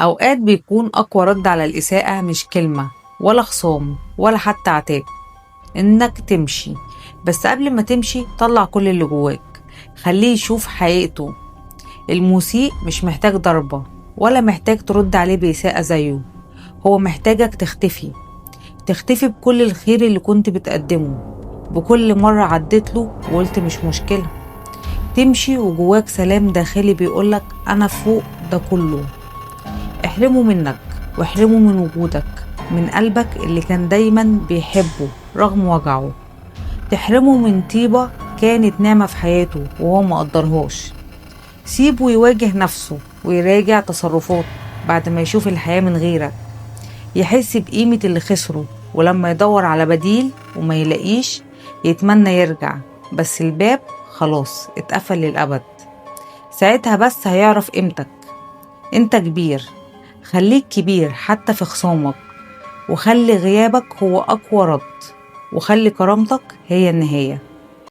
أوقات بيكون أقوى رد على الإساءة مش كلمة ولا خصام ولا حتى عتاب، إنك تمشي. بس قبل ما تمشي طلع كل اللي جواك، خليه يشوف حقيقته. المسيء مش محتاج ضربة ولا محتاج ترد عليه بإساءة زيه، هو محتاجك تختفي بكل الخير اللي كنت بتقدمه، بكل مرة عديت له وقلت مش مشكلة. تمشي وجواك سلام داخلي بيقولك أنا فوق ده كله. احرمه منك واحرمه من وجودك، من قلبك اللي كان دايما بيحبه رغم وجعه. تحرمه من طيبة كانت نعمة في حياته وهو مقدرهاش. سيبه يواجه نفسه ويراجع تصرفاته بعد ما يشوف الحياة من غيرك، يحس بقيمة اللي خسره. ولما يدور على بديل وما يلاقيش يتمنى يرجع، بس الباب خلاص اتقفل للأبد. ساعتها بس هيعرف قيمتك. انت كبير، خليك كبير حتى في خصامك، وخلي غيابك هو أقوى رد، وخلي كرامتك هي النهاية.